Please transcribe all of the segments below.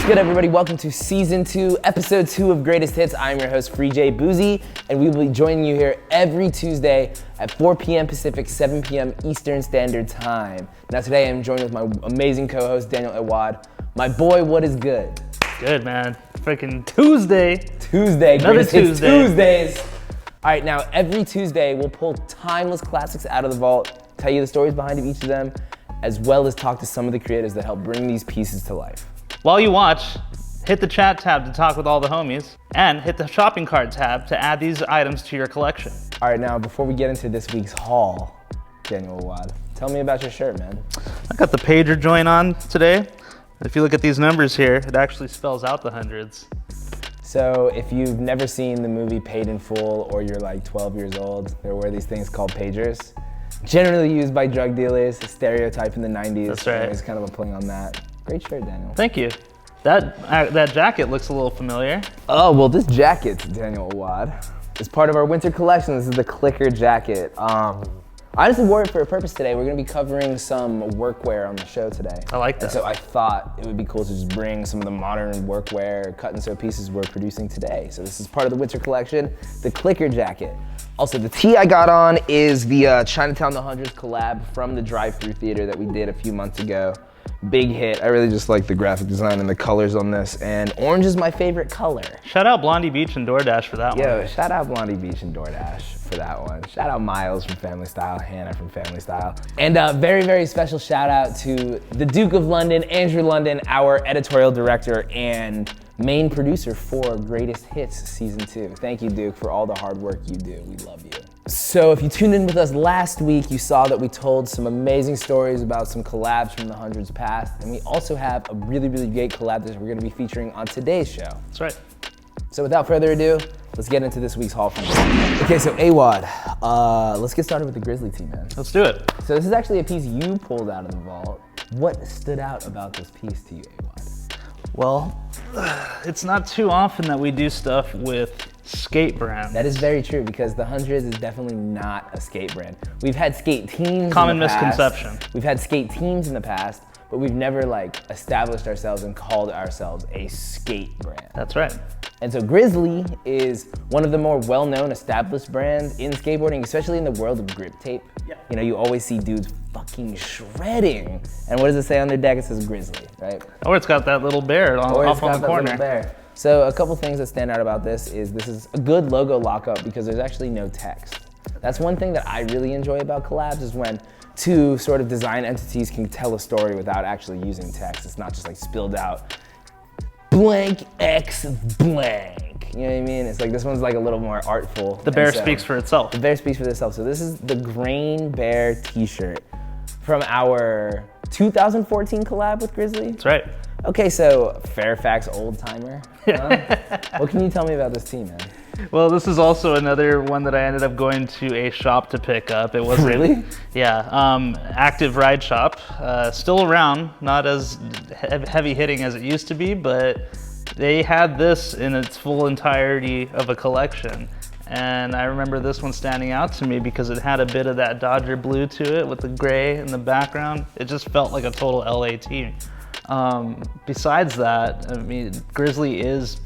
good, everybody? Welcome to Season 2, Episode 2 of Greatest Hits. I'm your host, Free J Boozy, and we will be joining you here every Tuesday at 4 p.m. Pacific, 7 p.m. Eastern Standard Time. Now today I'm joined with my amazing co-host, Daniel Awad. My boy, what is good? Good, man. Freaking Tuesday. Another Tuesday. Tuesdays. All right, now every Tuesday we'll pull timeless classics out of the vault, tell you the stories behind each of them, as well as talk to some of the creators that help bring these pieces to life. While you watch, hit the chat tab to talk with all the homies, and hit the shopping cart tab to add these items to your collection. All right, now before we get into this week's haul, Daniel Awad, tell me about your shirt, man. I got the pager joint on today. If you look at these numbers here, it actually spells out the hundreds. So if you've never seen the movie Paid in Full, or you're like 12 years old, there were these things called pagers, generally used by drug dealers, a stereotype in the 90s. That's right. It's kind of a playing on that. Great shirt, Daniel. Thank you. That jacket looks a little familiar. Oh, well, this jacket, Daniel Awad, is part of our winter collection. This is the Clicker jacket. I honestly wore it for a purpose today. We're gonna be covering some workwear on the show today. I like that. And so I thought it would be cool to just bring some of the modern workwear, cut and sew pieces we're producing today. So this is part of the winter collection, the Clicker jacket. Also, the tee I got on is the Chinatown The Hundreds collab from the drive-thru theater that we did a few months ago. Big hit. I really just like the graphic design and the colors on this, and orange is my favorite color. Shout out Blondie Beach and DoorDash for that one. Yo, shout out Blondie Beach and DoorDash for that one. Shout out Miles from Family Style, Hannah from Family Style. And very, very special shout out to the Duke of London, Andrew London, our editorial director and main producer for Greatest Hits Season 2. Thank you, Duke, for all the hard work you do. We love you. So if you tuned in with us last week, you saw that we told some amazing stories about some collabs from the hundreds past, and we also have a really, really great collab that we're gonna be featuring on today's show. That's right. So without further ado, let's get into this week's haul from you. Okay, so Awad, let's get started with the Grizzly tee, man. Let's do it. So this is actually a piece you pulled out of the vault. What stood out about this piece to you, Awad? Well, it's not too often that we do stuff with skate brands. That is very true, because the Hundreds is definitely not a skate brand. We've had skate teams. Common in the past. misconception. We've had skate teams in the past, but we've never established ourselves and called ourselves a skate brand. That's right. And so Grizzly is one of the more well-known established brands in skateboarding, especially in the world of grip tape. Yeah. You know, you always see dudes fucking shredding. And what does it say on their deck? It says Grizzly, right? Or it's got that little bear off on the corner. So a couple things that stand out about this is a good logo lockup because there's actually no text. That's one thing that I really enjoy about collabs, is when two sort of design entities can tell a story without actually using text. It's not just like spilled out blank X blank. You know what I mean? It's like this one's like a little more artful. The bear speaks for itself. The bear speaks for itself. So this is the Grain Bear t-shirt from our 2014 collab with Grizzly. That's right. Okay, so Fairfax old timer. Huh? What can you tell me about this tee, man? Well, this is also another one that I ended up going to a shop to pick up. It wasn't really? Yeah, Active Ride Shop, still around, not as heavy hitting as it used to be, but they had this in its full entirety of a collection. And I remember this one standing out to me because it had a bit of that Dodger blue to it with the gray in the background. It just felt like a total LA tee. Besides that, I mean, Grizzly is,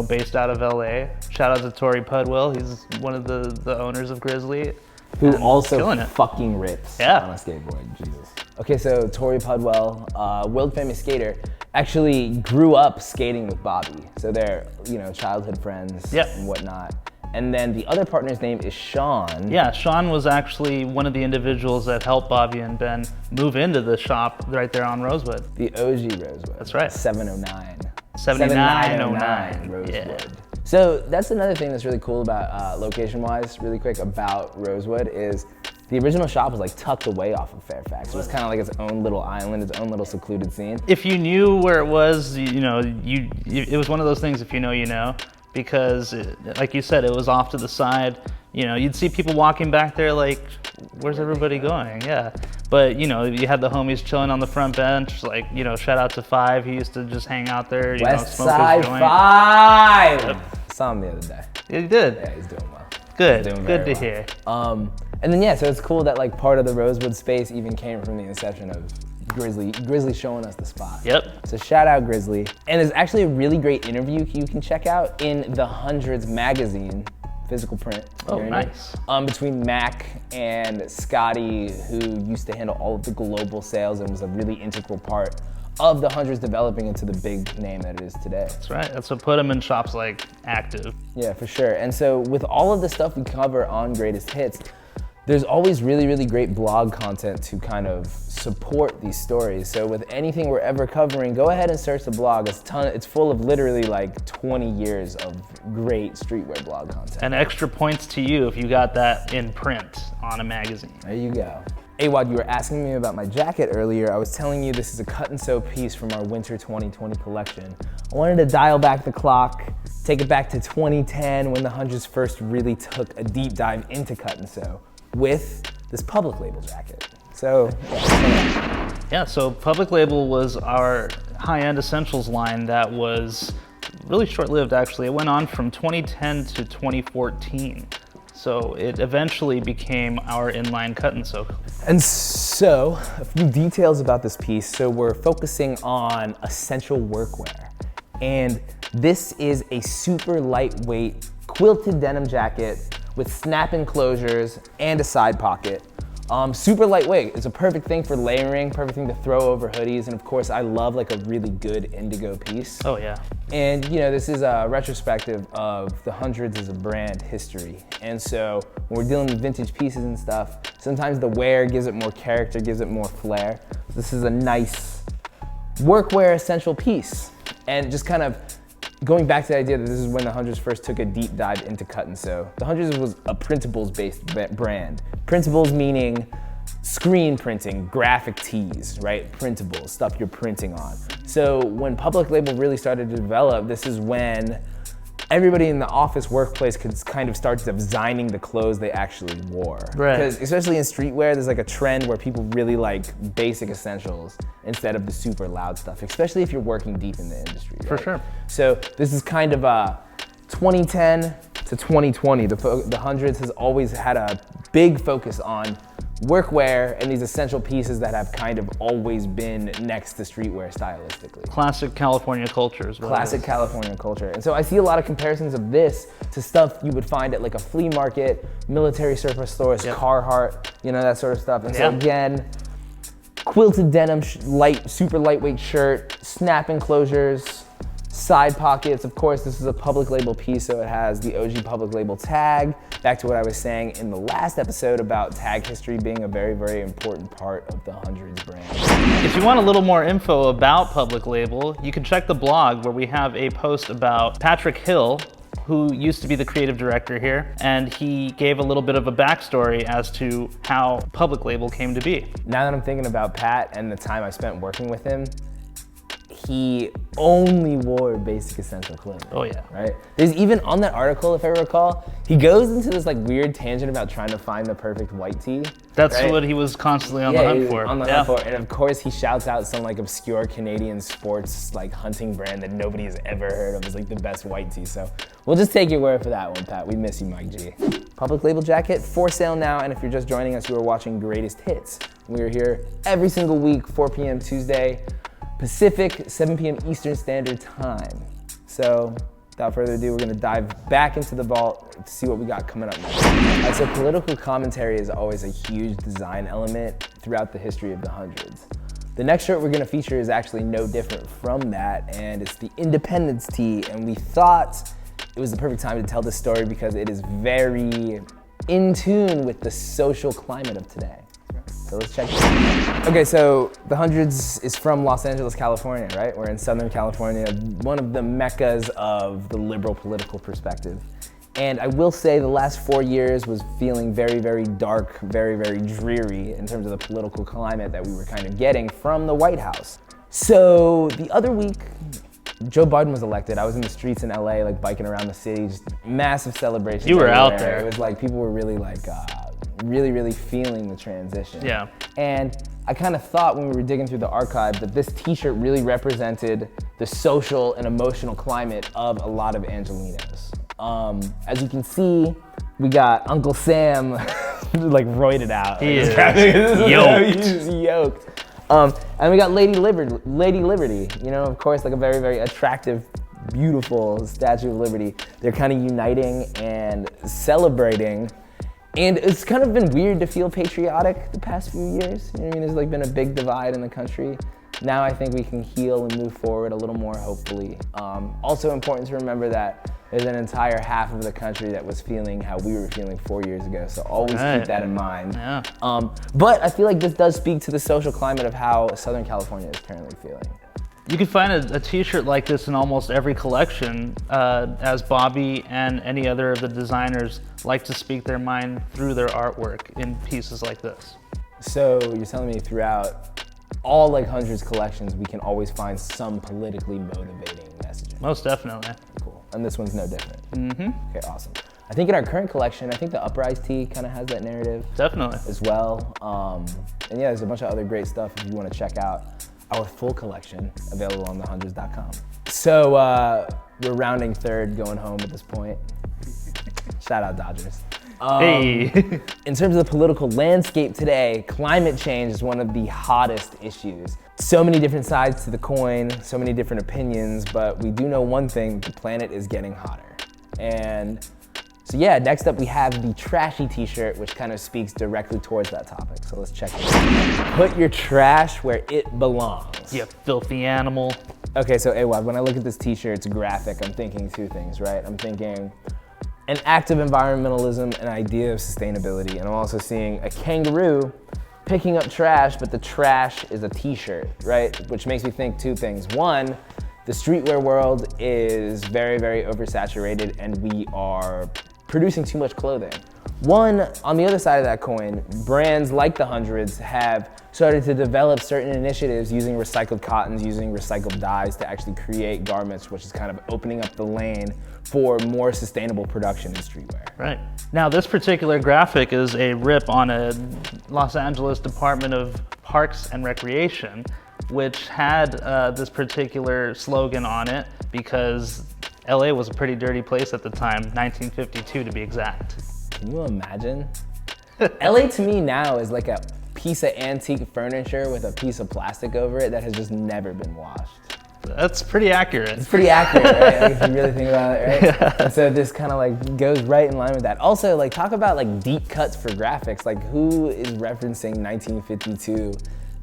based out of LA. Shout out to Tori Pudwell. He's one of the owners of Grizzly. Who also fucking rips on a skateboard, Jesus. Okay, so Tori Pudwell, world famous skater, actually grew up skating with Bobby. So they're, childhood friends and whatnot. And then the other partner's name is Sean. Yeah, Sean was actually one of the individuals that helped Bobby and Ben move into the shop right there on Rosewood. The OG Rosewood. That's right. 709. 7909. Rosewood. Yeah. So that's another thing that's really cool about, location-wise, really quick, about Rosewood is the original shop was tucked away off of Fairfax. It was kind of like its own little island, its own little secluded scene. If you knew where it was, it was one of those things, if you know, you know. Because, like you said, it was off to the side. You'd see people walking back there like, where's everybody going? Yeah. But, you had the homies chilling on the front bench. Shout out to Five. He used to just hang out there, West smoke Side his joint. 5! Yep. Saw him the other day. Yeah, you did? Yeah, he's doing well. Good. He's doing Good to well. hear. And then, so it's cool that part of the Rosewood space even came from the inception of Grizzly. Grizzly showing us the spot. Yep. So shout out Grizzly. And there's actually a really great interview you can check out in the Hundreds magazine, physical print. Oh, nice. Between Mac and Scotty, who used to handle all of the global sales and was a really integral part of the Hundreds developing into the big name that it is today. That's right. That's what put them in shops like Active. Yeah, for sure. And so with all of the stuff we cover on Greatest Hits, there's always really, really great blog content to kind of support these stories. So with anything we're ever covering, go ahead and search the blog. It's full of literally like 20 years of great streetwear blog content. And extra points to you if you got that in print on a magazine. There you go. Awad, you were asking me about my jacket earlier. I was telling you this is a cut and sew piece from our winter 2020 collection. I wanted to dial back the clock, take it back to 2010 when the Hundreds first really took a deep dive into cut and sew with this Public Label jacket. So, yeah, so Public Label was our high-end essentials line that was really short-lived, actually. It went on from 2010 to 2014. So it eventually became our inline cut and sew. And so, a few details about this piece. So we're focusing on essential workwear. And this is a super lightweight quilted denim jacket with snap enclosures and a side pocket. Super lightweight. It's a perfect thing for layering, perfect thing to throw over hoodies. And of course, I love like a really good indigo piece. Oh yeah. And you know, this is a retrospective of the Hundreds as a brand history. And so when we're dealing with vintage pieces and stuff, sometimes the wear gives it more character, gives it more flair. This is a nice workwear essential piece. And just kind of going back to the idea that this is when the Hundreds first took a deep dive into cut and sew. The Hundreds was a printables-based brand. Printables meaning screen printing, graphic tees, right? Printables, stuff you're printing on. So when Public Label really started to develop, this is when everybody in the office workplace could kind of start designing the clothes they actually wore. Right. Because especially in streetwear, there's like a trend where people really like basic essentials instead of the super loud stuff, especially if you're working deep in the industry. Right? For sure. So this is kind of 2010 to 2020. The Hundreds has always had a big focus on workwear and these essential pieces that have kind of always been next to streetwear stylistically. Classic California culture as well. Classic California culture. And so I see a lot of comparisons of this to stuff you would find at like a flea market, military surplus stores, Yep. Carhartt, you know, that sort of stuff. And so Yeah. again, quilted denim, super lightweight shirt, snap enclosures, side pockets. Of course, this is a Public Label piece, so it has the OG Public Label tag. Back to what I was saying in the last episode about tag history being a very, very important part of the Hundreds brand. If you want a little more info about Public Label, you can check the blog where we have a post about Patrick Hill, who used to be the creative director here, and he gave a little bit of a backstory as to how Public Label came to be. Now that I'm thinking about Pat and the time I spent working with him, he only wore basic essential clothing. Oh yeah. Right? There's even on that article, if I recall, he goes into this like weird tangent about trying to find the perfect white tee. That's right? what he was constantly on the he hunt was for. On the hunt for. And of course he shouts out some like obscure Canadian sports like hunting brand that nobody has ever heard of as like the best white tee. So we'll just take your word for that one, Pat. We miss you, Mike G. Public Label jacket for sale now. And if you're just joining us, you are watching Greatest Hits. We are here every single week, 4 p.m. Tuesday, Pacific, 7 p.m. Eastern Standard Time. So without further ado, we're gonna dive back into the vault to see what we got coming up next. So political commentary is always a huge design element throughout the history of the Hundreds. The next shirt we're gonna feature is actually no different from that, and it's the Independence Tee, and we thought it was the perfect time to tell this story because it is very in tune with the social climate of today. So let's check it out. Okay, so the Hundreds is from Los Angeles, California, right? We're in Southern California, one of the meccas of the liberal political perspective. And I will say the last 4 years was feeling very, very dark, very, very dreary in terms of the political climate that we were kind of getting from the White House. So the other week, Joe Biden was elected. I was in the streets in LA, like biking around the city, just massive celebration. You were everywhere. out there. It was like people were really like, really, really feeling the transition. Yeah. And I kind of thought when we were digging through the archive that this t-shirt really represented the social and emotional climate of a lot of Angelinos. As you can see, we got Uncle Sam like roided out. He is yoked. yoked. He's yoked. And we got Lady Liberty, you know, of course, like a very, very attractive, beautiful Statue of Liberty. They're kind of uniting and celebrating. And it's kind of been weird to feel patriotic the past few years. You know what I mean? There's like been a big divide in the country. Now I think we can heal and move forward a little more, hopefully. Also important to remember that there's an entire half of the country that was feeling how we were feeling 4 years ago. So always keep that in mind. Yeah. But I feel like this does speak to the social climate of how Southern California is currently feeling. You can find a t-shirt like this in almost every collection, as Bobby and any other of the designers like to speak their mind through their artwork in pieces like this. So you're telling me throughout all like hundreds collections, we can always find some politically motivating messaging? Most definitely. Cool. And this one's no different. Mm-hmm. Okay, awesome. I think in our current collection, I think the Uprise tee kind of has that narrative. Definitely. As well. And yeah, there's a bunch of other great stuff if you want to check out our full collection, available on thehundreds.com. So we're rounding third, going home at this point. Shout out Dodgers. Hey. In terms of the political landscape today, climate change is one of the hottest issues. So many different sides to the coin, so many different opinions, but we do know one thing: the planet is getting hotter. And so yeah, next up we have the Trashy t-shirt, which kind of speaks directly towards that topic. So let's check it out. Put your trash where it belongs. You filthy animal. Okay, so Awad, when I look at this t-shirt's graphic, I'm thinking two things, right? I'm thinking an act of environmentalism, an idea of sustainability, and I'm also seeing a kangaroo picking up trash, but the trash is a t-shirt, right? Which makes me think two things. One, the streetwear world is very, very oversaturated, and we are producing too much clothing. One, on the other side of that coin, brands like the Hundreds have started to develop certain initiatives using recycled cottons, using recycled dyes to actually create garments, which is kind of opening up the lane for more sustainable production in streetwear. Right. Now, this particular graphic is a rip on a Los Angeles Department of Parks and Recreation, which had this particular slogan on it because LA was a pretty dirty place at the time, 1952 to be exact. Can you imagine? LA to me now is like a piece of antique furniture with a piece of plastic over it that has just never been washed. That's pretty accurate. It's pretty accurate, right? Like, if you really think about it, right? Yeah. And so this kind of like goes right in line with that. Also, like, talk about like deep cuts for graphics. Like, who is referencing 1952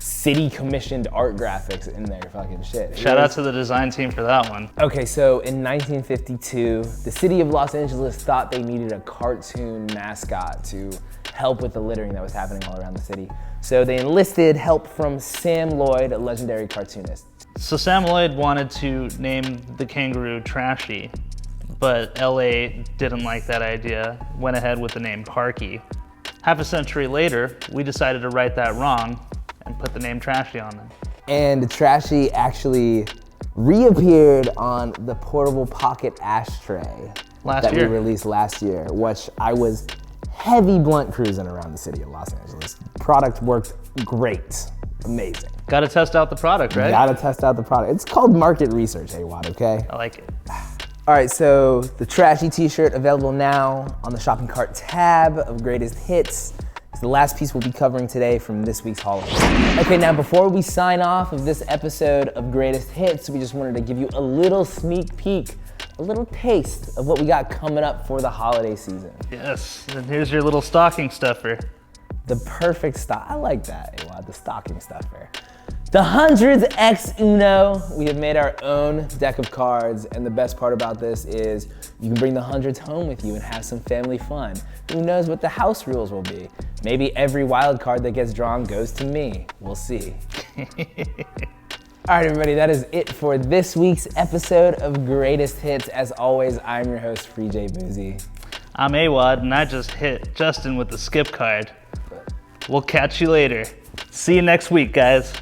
city commissioned art graphics in their fucking shit? Shout out to the design team for that one. Okay, so in 1952, the city of Los Angeles thought they needed a cartoon mascot to help with the littering that was happening all around the city. So they enlisted help from Sam Lloyd, a legendary cartoonist. So Sam Lloyd wanted to name the kangaroo Trashy, but LA didn't like that idea, went ahead with the name Parky. Half a century later, we decided to right that wrong and put the name Trashy on them. And Trashy actually reappeared on the portable pocket ashtray that we released last year, which I was heavy blunt cruising around the city of Los Angeles. Product worked great, amazing. Gotta test out the product, right? Gotta test out the product. It's called market research, Awad, okay? I like it. All right, so the Trashy t-shirt available now on the shopping cart tab of greatest hits. It's the last piece we'll be covering today from this week's Hall of Fame. Okay, now before we sign off of this episode of Greatest Hits, we just wanted to give you a little sneak peek, a little taste of what we got coming up for the holiday season. Yes, and here's your little stocking stuffer. The perfect stock. I like that, Awad, the stocking stuffer. The Hundreds X Uno. We have made our own deck of cards, and the best part about this is you can bring the Hundreds home with you and have some family fun. Who knows what the house rules will be? Maybe every wild card that gets drawn goes to me. We'll see. All right, everybody, that is it for this week's episode of Greatest Hits. As always, I'm your host, Free J Boozy. I'm Awad, and I just hit Justin with the skip card. We'll catch you later. See you next week, guys.